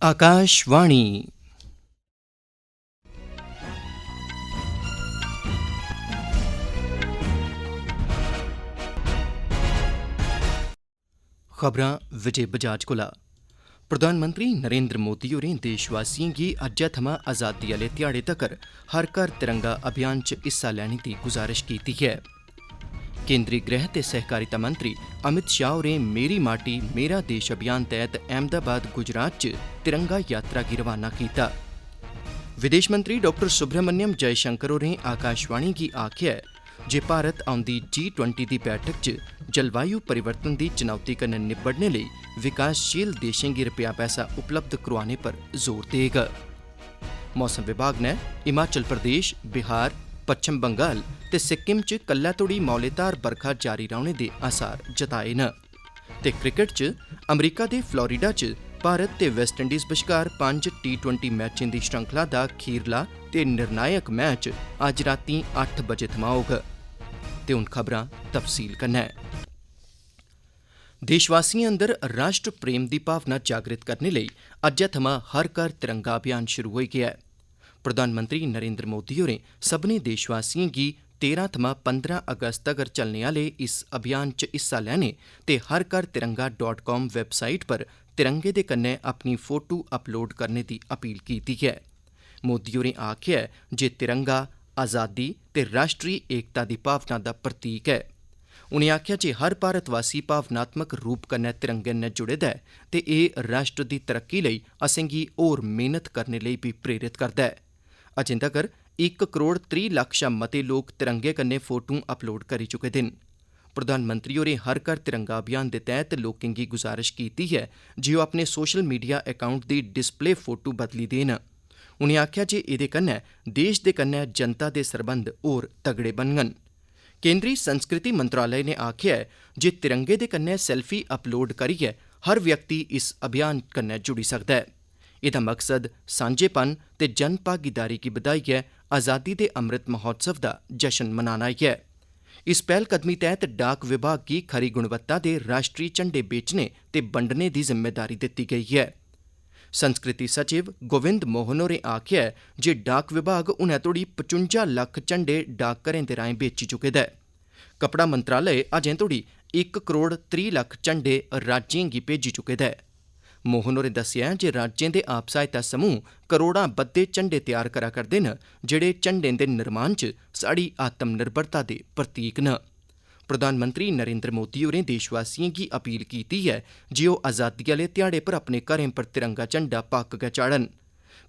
आकाशवाणी। खबरां विजय बजाज कोला। प्रधानमंत्री नरेंद्र मोदी होरें देशवासियों गी अज्जै थमां आज़ादी आह्ले ध्याड़े तक्कर हर घर तिरंगा अभियान च हिस्सा लैने दी गुजारिश कीती है। केंद्री गृह ते सहकारिता मंत्री अमित शाह होरें मेरी माटी मेरा देश अभियान तैह्त अहमदाबाद गुजरात च तिरंगा यात्रा गी रवाना कीता। विदेश मंत्री डॉक्टर सुब्रमण्यम जयशंकर होरें आकाशवाणी गी आखेआ ऐ जे भारत औंदी G20 दी बैठक च जलवायु परिवर्तन दी चुनौती कन्नै निब्बड़ने लेई विकासशील देशें गी रपेआ पैसा उपलब्ध करोआने पर जोर देग। मौसम विभाग ने हिमाचल प्रदेश, बिहार, पच्छम बंगाल ते सिक्किम च कल्लै तोड़ी मौलेधार बरखा जारी रौह्ने दे आसार जताए न। ते क्रिकेट च अमरीका दे फ्लोरिडा च भारत ते वेस्टइंडीज़ बश्कार 5 T20 मैचें दी श्रृंखला दा खीरला ते निर्णायक मैच अज्ज रातीं 8 बजे थमां होग। ते हुन खबरां तफसील कन्नै। देशवासियें अंदर राष्ट्र प्रेम दी भावना जागृत करने लेई अज्जै थमां हर घर तिरंगा अभियान शुरू होई गेआ है। प्रधानमंत्री नरेंद्र मोदी होरें सभनें देशवासियें गी 13 थमां 15 अगस्त तगर चलने आह्ले इस अभियान च हिस्सा लैने ते हर घर तिरंगा.com वैबसाइट पर तिरंगे दे कन्नै अपनी फोटो अपलोड करने दी अपील कीती है। मोदी होरें आखेआ ऐ जे तिरंगा आज़ादी ते राष्ट्री एकता दी भावना दा प्रतीक है। उनें आखेआ जे हर भारतवासी भावनात्मक रूप कन्नै तिरंगे नै जुड़े दा ऐ ते एह् राष्ट्र दी तरक्की लेई असेंगी होर मेहनत करने लेई भी प्रेरित करदा ऐ। अजें तगर 1 करोड़ 30 लक्ख शा मते लोक तिरंगे कन्नै फोटो अपलोड करी चुके दे न। प्रधानमंत्री होरें हर घर तिरंगा अभियान दे तैह्त लोकें गी गुजारिश कीती है जे ओह् अपने सोशल मीडिया अकाउंट दी डिस्प्ले फोटो बदली देन। उनें आखेआ जे एह्दे कन्नै देश दे कन्नै जनता दे सरबंध होर तगड़े बनङन। केंद्री संस्कृति मंत्रालय ने आखेआ ऐ जे तिरंगे दे कन्नै सेल्फी अपलोड करियै हर व्यक्ति इस अभियान कन्नै जुड़ी सकदा ऐ। एह्दा मकसद सांझेपन ते जन भागीदारी गी बधाइयै आज़ादी दे अमृत महोत्सव दा जश्न मनाना ऐ। इस पैह्लकदमी तैह्त डाक विभाग गी खरी गुणवत्ता दे राष्ट्री झंडे बेचने ते बंडने दी जिम्मेदारी दित्ती गेई है। संस्कृति सचिव गोविंद मोहन होरें आखेआ ऐ जे डाक विभाग हुनै तोड़ी 55 लक्ख झंडे डाकघरें दे राएं बेची चुके दा ऐ। कपड़ा मंत्रालय अजें तोड़ी 1 करोड़ 30 लक्ख झंडे राज्यें गी भेजी चुके दा ऐ। मोहन होरें दस्सेआ जे राज्यें दे आप सहायता समूह करोड़ां बद्दे झंडे तैयार करा करदे न जेह्ड़े झंडें दे निर्माण च साढ़ी आत्मनिर्भरता दे प्रतीक न। प्रधानमंत्री नरेंद्र मोदी होरें देशवासियें गी अपील कीती ऐ जे ओह् आज़ादी आह्ले ध्याड़े पर अपने घरें पर तिरंगा झंडा पक्क गै चाढ़न।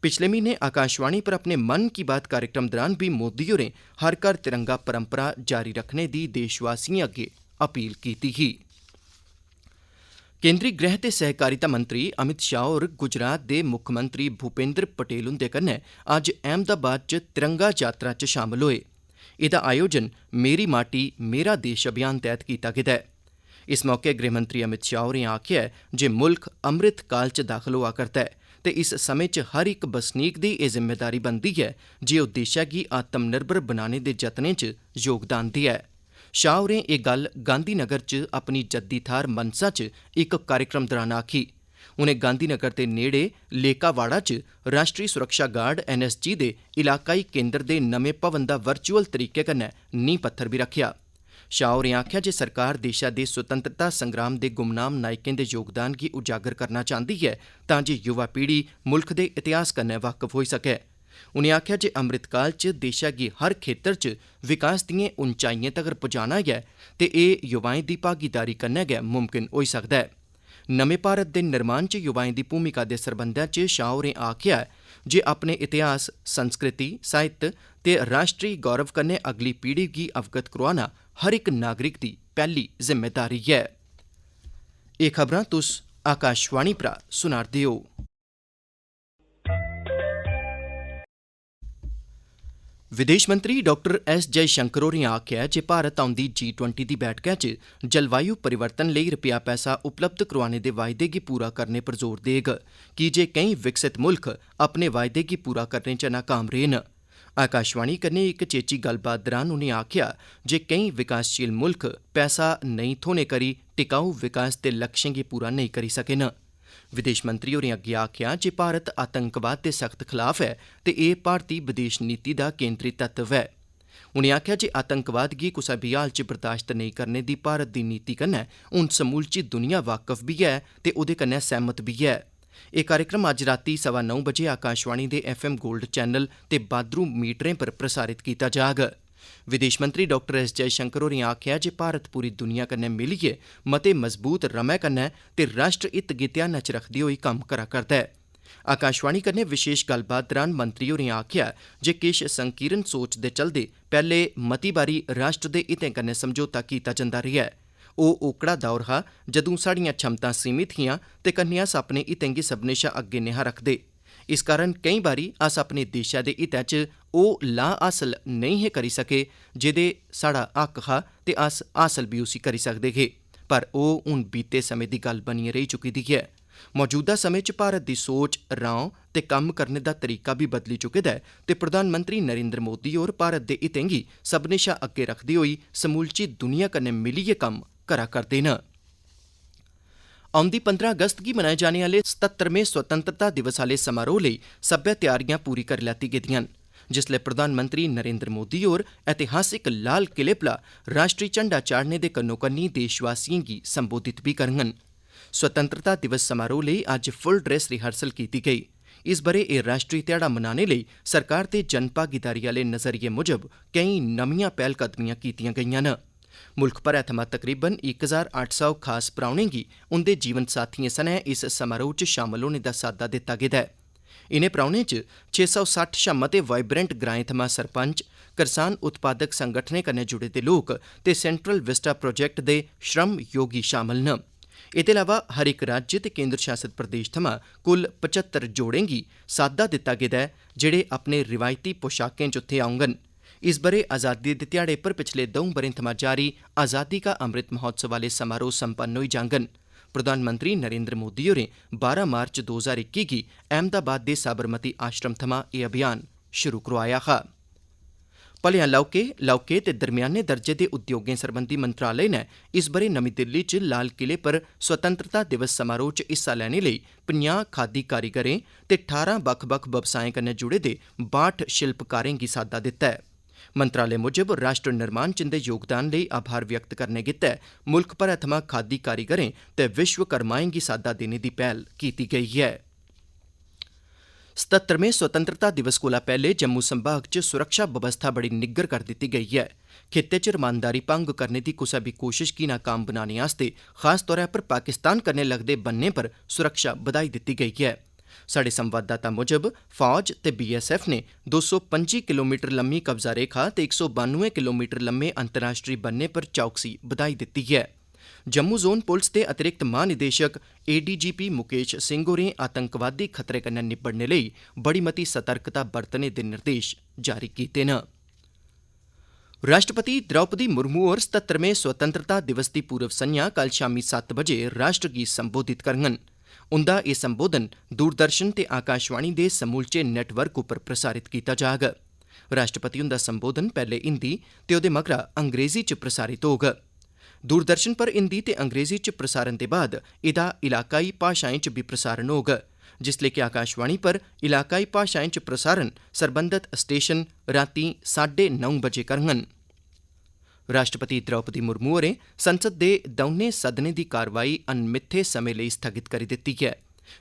पिछले म्हीने आकाशवाणी पर अपने मन की बात कार्यक्रम दौरान भी मोदी होरें हर घर तिरंगा परंपरा जारी रखने दी देशवासियें अग्गे अपील कीती ही। केंद्री गृह ते सहकारिता मंत्री अमित शाह होर गुजरात दे मुक्खमंत्री भूपेंद्र पटेल हुंदे कन्नै अज्ज अहमदाबाद च तिरंगा यात्रा च शामल होए। एह्दा आयोजन मेरी माटी मेरा देश अभियान तैह्त कीता गेदा ऐ। इस मौके गृहमंत्री अमित शाह होरें आखेआ ऐ जे मुल्ख अमृत काल च दाखल होआ करदा ऐ ते इस समें च हर इक बसनीक दी एह् जिम्मेदारी बनदी ऐ जे ओह् देशै गी आत्मनिर्भर बनाने दे जतनें च योगदान देऐ। शाह होरें एह् गल्ल गांधीनगर च अपनी जद्दी थाह्र मनसा च इक कार्यक्रम दौरान आखी। उनें गांधीनगर दे नेड़े लेकावाड़ा च राष्ट्री सुरक्षा गार्ड NSG दे इलाकाई केंद्र दे नमें भवन दा वर्चुअल तरीके कन्नै नींह पत्थर बी रखेआ। शाह होरें आखेआ जे सरकार देशै दे सुतंत्रता संग्राम दे गुमनाम नायकें दे योगदान गी उजागर करना चांह्दी ऐ तां जे युवा पीढ़ी मुल्ख दे इतिहास कन्नै वाकफ होई सकै। उनें आखेआ जे अमृतकाल च देशै गी हर खेत्तर च विकास दिएं उंचाइएं तगर पुजाना ऐ ते एह् युवाएं दी भागीदारी कन्नै गै मुमकिन होई सकदा ऐ। नमें भारत दे निर्माण च युवाएं दी भूमिका दे सरबंधै च शाह होरें आखेआ जे अपने इतिहास, संस्कृति, साहित्य ते राष्ट्री गौरव कन्नै अगली पीढ़ी गी अवगत करोआना हर इक नागरिक दी पैह्ली जिम्मेदारी ऐ। एह् खबरां तुस आकाशवाणी परा सुना'रदे ओ। विदेश मंत्री डॉक्टर S जयशंकर होरें आखेआ जे भारत औंदी G20 दी बैठकै च जलवायु परिवर्तन लेई रपेआ पैसा उपलब्ध करोआने दे वायदे गी पूरा करने पर जोर देग कीजे केईं विकसित मुल्ख अपने वायदे गी पूरा करने च नाकाम रेह् न। आकाशवाणी कन्नै इक चेची गल्लबात दौरान उनें आखेआ जे केईं विकासशील मुल्ख पैसा नेईं थ्होने करी टिकाऊ विकास दे लक्ष्यें गी पूरा नेईं करी सके न। विदेश मंत्री होरें अग्गे आखेआ जे भारत आतंकवाद दे सख्त खिलाफ ऐ ते एह् भारती विदेश नीति दा केंद्री तत्व ऐ। उनें आखेआ जे आतंकवाद गी कुसै बी हाल च बर्दाश्त नेईं करने दी भारत दी नीति कन्नै हून समूलची दुनिया वाकफ बी ऐ ते ओह्दे कन्नै सैह्मत बी ऐ। एह् कार्यक्रम अज्ज रातीं 9:15 बजे आकाशवाणी दे FM गोल्ड चैनल ते बाद्दरू मीटरें पर प्रसारित कीता जाग। विदेश मंत्री डॉ एस जयशंकर होरें आखेआ जे भारत पूरी दुनिया कन्नै मिलियै मते मजबूत रमै कन्नै ते राष्ट्र हित गी ध्यानै च रखदे होई कम्म करा करदा ऐ। आकाशवाणी कन्नै विशेष गल्लबात दरान मंत्री होरें आखेआ जे किश संकीर्ण सोच दे चलदे पैह्ले मती बारी राष्ट्र दे हितें कन्नै समझौता कीता जंदा रेहा ऐ। ओह् ओकड़ा दौर हा जदूं साढ़ियां क्षमतां सीमित हियां ते कन्नै अस अपने हितें गी सभनें शा अग्गे नेहा रखदे। इस कारण केईं बारी अस अपने देशै दे हितै च ओह् लाह् हासल नेईं हे करी सके जेह्दे साढ़ा हक्क हा ते अस हासल बी उसी करी सकदे हे। पर ओह् हून बीते समें दी गल्ल बनियै रेही चुकी दी ऐ। मौजूदा समें च भारत दी सोच, रौं ते कम्म करने दा तरीका बी बदली चुके दा ऐ ते प्रधानमंत्री नरेंद्र मोदी होर भारत दे हितें गी सभनें शा अग्गे रखदे होई समूलची दुनिया कन्नै मिलियै कम्म करा करदे न। औंदी 15 अगस्त गी मनाए जाने आह्ले 77वें स्वतंत्रता दिवस आह्ले समारोह लेई सब्बै तैयारियां पूरी करी लैती गेदिआं न, जिसलै प्रधानमंत्री नरेंद्र मोदी होर ऐतिहासिक लाल किले परा राष्ट्री झंडा चाढ़ने दे कन्नो-कन्नी देशवासियें गी संबोधित बी करङन। स्वतंत्रता दिवस समारोह लेई अज्ज फुल ड्रेस रिहर्सल कीती गेई। इस ब'रे एह् राष्ट्री ध्याड़ा मनाने लेई सरकार दे जन भागीदारी आह्ले नज़रिये मुजब केईं नमियां पैह्लकदमियां कीतियां गेईआं न। मुल्ख भरै थमां तकरीबन 1800 खास परौह्नें गी उंदे जीवन साथियें सनै इस समारोह च शामल होने दा साद्दा दित्ता गेदा ऐ। इनें परौह्नें च 660 शा मते वाइब्रेंट ग्राएं थमां सरपंच, करसान उत्पादक संगठनें कन्नै जुड़े दे लोक ते सेंट्रल विस्टा प्रोजेक्ट दे श्रम योगी शामल न। एह्दे अलावा हर इक राज्य ते केंद्र शासित प्रदेश थमां कुल 75 जोड़ें गी साद्दा दित्ता गेदा ऐ जेह्ड़े अपने रिवायती पोशाकें च उत्थे औङन। इस ब'रे आज़ादी दे ध्याड़े पर पिछले 2 ब'रें थमां जारी आज़ादी का अमृत महोत्सव आह्ले समारोह संपन्न होई जाङन। प्रधानमंत्री नरेंद्र मोदी होरें 12 मार्च 2021 गी अहमदाबाद दे साबरमती आश्रम थमां एह् अभियान शुरू करोआया हा। भलेआं लौह्के ते दरम्याने दर्जे दे उद्योगें सरबंधी मंत्रालय नै इस ब'रे नमीं दिल्ली च लाल किले पर स्वतंत्रता दिवस समारोह च हिस्सा लैने लेई 50 खादी कारीगरें ते 18 बक्ख-बक्ख व्यवसायें कन्नै जुड़े दे 62 शिल्पकारें गी साद्दा दित्ता ऐ। मंत्रालय मुजब राष्ट्र निर्माण च इंदे योगदान लेई आभार व्यक्त करने गित्तै मुल्ख भरै थमां खादी कारीगरें ते विश्वकर्माएं गी साद्दा देने दी पैह्ल कीती गेई ऐ। 77वें स्वतंत्रता दिवस कोला पैह्ले जम्मू संभाग च सुरक्षा बवस्था बड़ी निग्गर कर दित्ती गेई ऐ। खित्ते च रमानदारी भंग करने दी कुसै बी कोशश गी नाकाम बनाने आस्तै खास तौर पर पाकिस्तान कन्नै लगदे बन्ने पर सुरक्षा बधाई दित्ती गेई ऐ। साढ़े संवाददाता मुजब फौज ते BSF ने 225 किलोमीटर लम्मी कब्जा रेखा ते 192 किलोमीटर लम्मे अंतर्राष्ट्री बन्ने पर चौकसी बधाई दित्ती ऐ। जम्मू जोन पुलस दे अतिरिक्त महानिदेशक ADGP मुकेश सिंह होरें आतंकवादी खतरे कन्नै निब्बड़ने लेई बड़ी मती सतर्कता बरतने दे निर्देश जारी कीते न। राष्ट्रपति द्रौपदी मुर्मू होर 77वें स्वतंत्रता दिवस दी पूर्व संञा कल शामीं 7 बजे राष्ट्र गी संबोधित करङन। उंदा एह् संबोधन दूरदर्शन ते आकाशवाणी दे समूलचे नेटवर्क उप्पर प्रसारित कीता जाग। राष्ट्रपति हुंदा संबोधन पैह्ले हिंदी ते ओह्दे मगरा अंग्रेजी च प्रसारित होग। दूरदर्शन पर हिंदी ते अंग्रेजी च प्रसारण दे बाद एह्दा इलाकाई भाशाएं च बी प्रसारण होग, जिसले कि आकाशवाणी पर इलाकाई भाशाएं च प्रसारण सरबंधत स्टेशन रातीं 9:30 बजे करङन। राष्ट्रपति द्रौपदी मुर्मू होरें संसद दे दौनें सदनें दी कार्रवाई अनमित्थे समें लेई स्थगित करी दित्ती ऐ।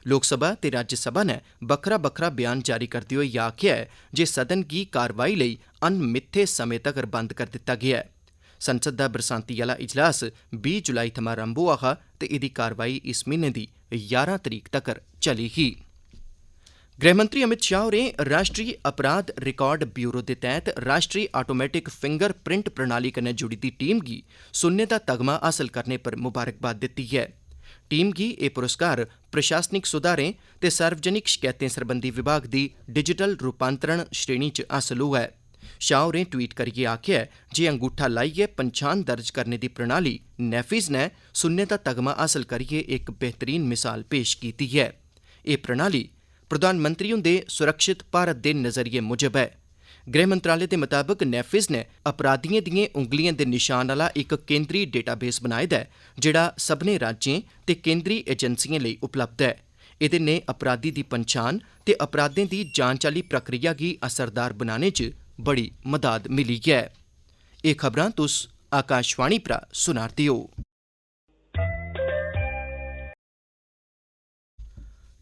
लोकसभा ते राज्यसभा नै बक्खरा-बक्खरा बयान जारी करदे होई आखेआ ऐ जे सदन गी कार्रवाई लेई अनमित्थे समें तगर बंद करी दित्ता गेआ ऐ। संसद दा बरसांती आह्ला इजलास 20 जुलाई थमां आरंभ होआ हा ते एह्दी कार्रवाई इस म्हीने दी 11 तरीक तगर चली ही। गृहमंत्री अमित शाह होरें राष्ट्री अपराध रिकार्ड ब्यूरो दे तैह्त राष्ट्री ऑटोमैटिक फिंगर प्रिंट प्रणाली कन्नै जुड़ी दी टीम गी सुन्ने दा तगमा हासल करने पर मुबारकबाद दित्ती ऐ। टीम गी एह् पुरस्कार प्रशासनिक सुधारें ते सार्वजनिक शकैतें सरबंधी विभाग दी डिजिटल रूपांतरण श्रेणी च हासल होआ ऐ। शाह होरें ट्वीट करियै आखेआ जे अंगूठा लाइयै पंछान दर्ज करने दी प्रणाली नेफिज नै सुन्ने दा तगमा हासल करियै इक बेहतरीन मिसाल पेश कीती ऐ। एह् प्रणाली प्रधानमंत्री हुंदे सुरक्षित भारत दे नज़रिये मुजब ऐ। गृह मंत्रालय दे मुताबक नेफिज ने अपराधियें दिएं उंगलियें दे निशान आह्ला इक केंद्री डेटाबेस बनाए दा ऐ जेह्ड़ा सभनें राज्यें ते केंद्री एजेंसियें लेई उपलब्ध ऐ। एह्दे ने अपराधी दी पंछान ते अपराधें दी जांच आह्ली प्रक्रिया गी असरदार बनाने च बड़ी मदाद मिली ऐ। एह् खबरां तुस आकाशवाणी परा सुना'रदे ओ।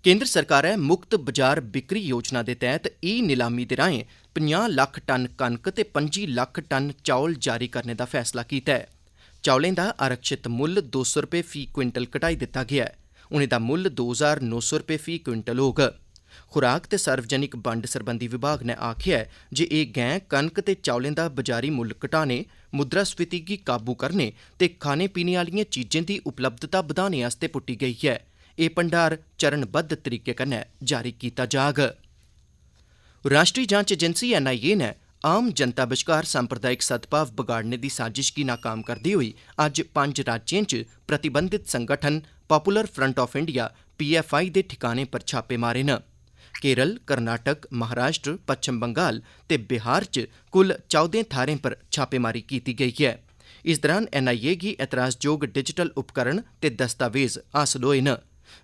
केंद्र सरकारै मुक्त बजार बिक्री योजना दे तैह्त नीलामी दे राहें 50 लक्ख टन कनक ते 25 लक्ख टन चौल जारी करने दा फैसला कीता ऐ। चौलें दा आरक्षित मुल्ल 200 रपेऽ फी क्विंटल घटाई दित्ता गेआ ऐ। हून एह्दा मुल्ल 2900 रपेऽ फी क्विंटल होग। खुराक ते सार्वजनिक बंड सरबंधी विभाग नै आखेआ ऐ जे एह् गैं कनक ते चौलें दा बजारी मुल्ल घटाने, मुद्रास्फीति गी काबू करने ते खाने पीने आह्लिएं चीजें दी उपलब्धता बधाने आस्तै पुट्टी गेई ऐ। एह् भंडार चरणबद्ध तरीके कन्नै जारी कीता जाग। राष्ट्री जांच एजेंसी NIA नै आम जनता बश्कार सांप्रदायिक सद्भाव बगाड़ने दी साजिश गी नाकाम करदे होई अज्ज 5 राज्यें च प्रतिबंधित संगठन popular front of India PFI दे ठिकाने पर छापे मारे न। केरल, कर्नाटक, महाराष्ट्र, पच्छम बंगाल ते बिहार च कुल 14 थाह्रें पर छापेमारी कीती गेई ऐ। इस दौरान NIA गी एतराजयोग डिजिटल उपकरण ते दस्तावेज हासल होए न।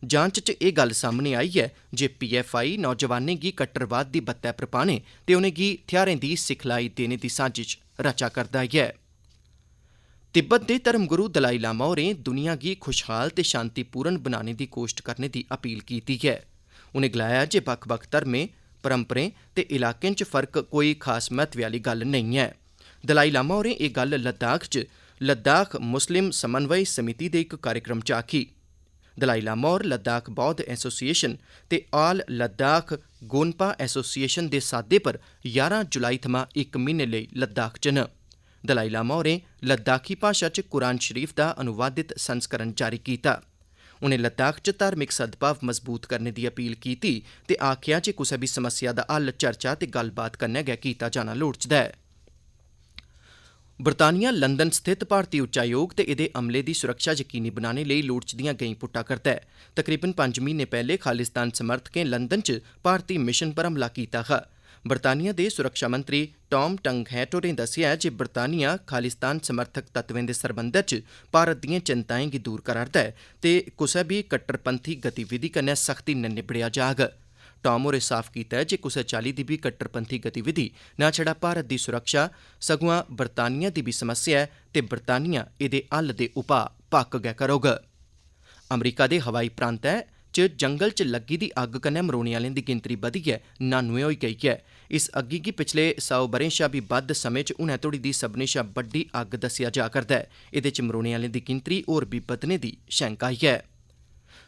जांच च एह् गल्ल सामने आई ऐ जे PFI नौजवानें गी कट्टरवाद दी बत्तै पर पाने ते उनेंगी थेहारें दी सिखलाई देने दी साजिश रचा करदा ऐ। तिब्बत दे धर्मगुरु दलाई लामा होरें दुनिया गी खुशहाल ते शांतिपूर्ण बनाने दी कोश्ट करने दी अपील कीती ऐ। उनें गलाया जे बक्ख-बक्ख धर्में, परंपरें ते इलाकें च फर्क कोई खास महत्व आह्ली गल्ल नेईं ऐ। दलाई लामा होरें एह् गल्ल लद्दाख च लद्दाख मुस्लिम समन्वय समिति दे इक कार्यक्रम च आखी। दलाई लामा होर लद्दाख बौद्ध एसोसिएशन ते ऑल लद्दाख गोनपा एसोसिएशन दे साद्दे पर 11 जुलाई थमां इक म्हीने लेई लद्दाख च न। दलाई लामा होरें लद्दाखी भाशा च कुरान शरीफ दा अनुवादित संस्करण जारी कीता। उनें लद्दाख च धार्मिक सद्भाव मजबूत करने दी अपील कीती ते आखेआ जे कुसै बी समस्या दा हल चर्चा ते गल्लबात कन्नै गै कीता जाना लोड़चदा ऐ। बरतानिया लंदन स्थित भारती उच्चायोग ते एह्दे अमले दी सुरक्षा यकीनी बनाने लेई लोड़चदियां गैईं पुट्टा करदा ऐ। तकरीबन 5 म्हीने पैह्ले खालिस्तान समर्थकें लंदन च भारती मिशन पर हमला कीता हा। बरतानिया दे सुरक्षा मंत्री टॉम टंगहैट होरें दस्सेआ जे बरतानिया खालिस्तान समर्थक तत्वें दे सरबंधै च भारत दिएं चिंताएं गी दूर करा'रदा ऐ ते कुसै बी कट्टरपंथी गतिविधि कन्नै सख्ती नै निब्बड़ेआ जाग। टॉम होरें साफ कीता ऐ जे कुसै चाल्ली दी बी कट्टरपंथी गतिविधि न छड़ा भारत दी सुरक्षा सगुआं बरतानिया दी बी समस्या ऐ ते बरतानिया एह्दे हल दे उपाऽ पक्क गै करोग। अमरीका दे हवाई प्रांतै च जंगल च लग्गी दी अग्ग कन्नै मरोने आह्लें दी गिनतरी बधियै 99 होई गेई ऐ। इस अग्गी गी पिछले 100 ब'रें शा बी बद्ध समें च हुनै तोड़ी दी सभनें शा बड्डी अग्ग दस्सेआ जा करदा ऐ। एह्दे च मरोने आह्लें दी गिनतरी होर बी बधने दी शैंका ऐ।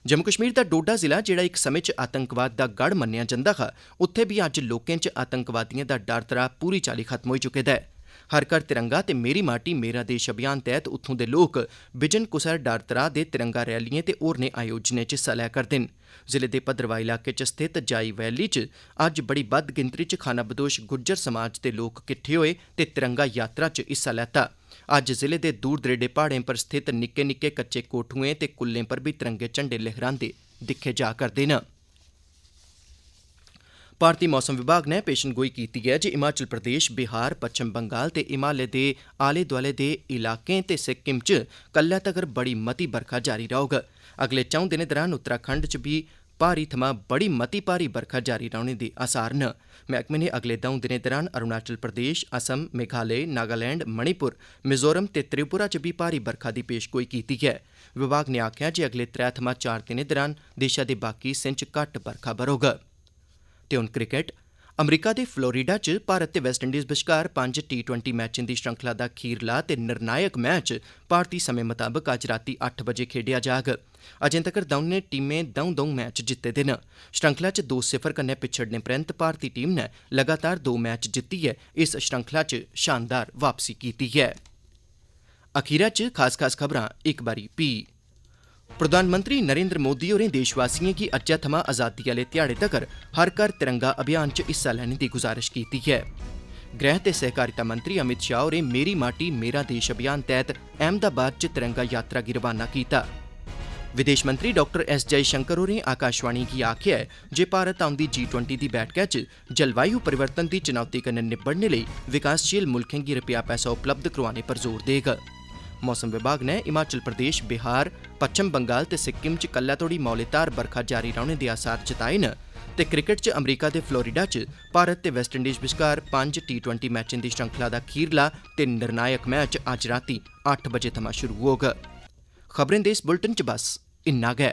जम्मू कश्मीर दा डोडा जिला जेह्ड़ा इक समें च आतंकवाद दा गढ़ मन्नेआ जंदा हा, उत्थे बी अज्ज लोकें च आतंकवादिएं दा डर त्राह् पूरी चाल्ली खत्म होई चुके दा ऐ। हर घर तिरंगा ते मेरी माटी मेरा देश अभियान तैह्त उत्थूं दे लोक बिजन कुसै डर त्राह् दे तिरंगा रैलिएं ते होरनें आयोजनें च हिस्सा लै करदे न। जिले दे भद्रवाह इलाके च स्थित जाई वैली च अज्ज बड़ी बद्ध गिनतरी च खानाबदोश गुज्जर समाज दे लोक किट्ठे होए ते तिरंगा यात्रा च हिस्सा लैता। अज्ज जिले दे दूर दरेडे प्हाड़ें पर स्थित निक्के निक्के कच्चे कोठुएं ते कुल्लें पर बी तिरंगे झंडे लहरांदे दिक्खे जा करदे न। भारती मौसम विभाग नै पेशनगोई कीती ऐ जे हिमाचल प्रदेश, बिहार, पच्छम बंगाल ते हिमालय दे आले दुआले दे इलाकें ते सिक्किम च कल्लै तगर बड़ी मती बरखा जारी रौह्ग। अगले 4 दिनें दौरान उत्तराखंड च बी भारी थमां बड़ी मती भारी बरखा जारी रौह्ने दे आसार न। मैह्कमे ने अगले 2 दिनें दौरान अरुणाचल प्रदेश, असम, मेघालय, नागालैंड, मणिपुर, मिजोरम ते त्रिपुरा च बी भारी बरखा दी पेशगोई कीती है। विभाग ने आखेआ जे अगले 3 थमां 4 दिनें दौरान देशा दे बाकी हिस्सें च घट्ट बरखा बरोग। ते हुन क्रिकेट। अमरीका दे फ्लोरिडा च भारत ते वेस्टइंडीज़ बश्कार 5 T20 मैचें दी श्रृंखला दा खीरला ते निर्णायक मैच भारती समें मताबक अज्ज रातीं 8 बजे खेड्डेआ जाग। अजें तक्कर दौनें टीमें द'ऊं मैच जित्ते दे न। श्रृंखला च 2-0 कन्नै पिच्छड़ने परैंत भारती टीम नै लगातार 2 मैच जित्तियै इस श्रृंखला च शानदार वापसी कीती ऐ। अखीरै च खास खबरां इक बारी फ्ही। प्रधानमंत्री नरेंद्र मोदी होरें देशवासियें गी अज्जै थमां आज़ादी आह्ले ध्याड़े तगर हर घर तिरंगा अभियान च हिस्सा लैने दी गुजारिश कीती है। गृह ते सहकारिता मंत्री अमित शाह होरें मेरी माटी मेरा देश अभियान तैह्त अहमदाबाद च तिरंगा यात्रा गी रवाना कीता। विदेश मंत्री डॉक्टर एस जयशंकर होरें आकाशवाणी गी आखेआ ऐ जे भारत औंदी G20 दी बैठका च जलवायु परिवर्तन दी चुनौती कन्नै निब्बड़ने लेई विकासशील मुल्खें गी रपेआ पैसा उपलब्ध करोआने पर जोर देग। मौसम विभाग ने हिमाचल प्रदेश, बिहार, पच्छम बंगाल ते सिक्किम च कल्लै तोड़ी मौलेधार बरखा जारी रौह्ने दे आसार जताए न। ते क्रिकेट च अमरीका दे फ्लोरिडा च भारत ते वेस्टइंडीज बश्कार 5 T20 मैचें दी श्रृंखला दा खीरला ते निर्णायक मैच अज्ज रातीं 8 बजे थमां शुरू होग। खबरें दे इस बुलेटिन च बस इन्ना गै।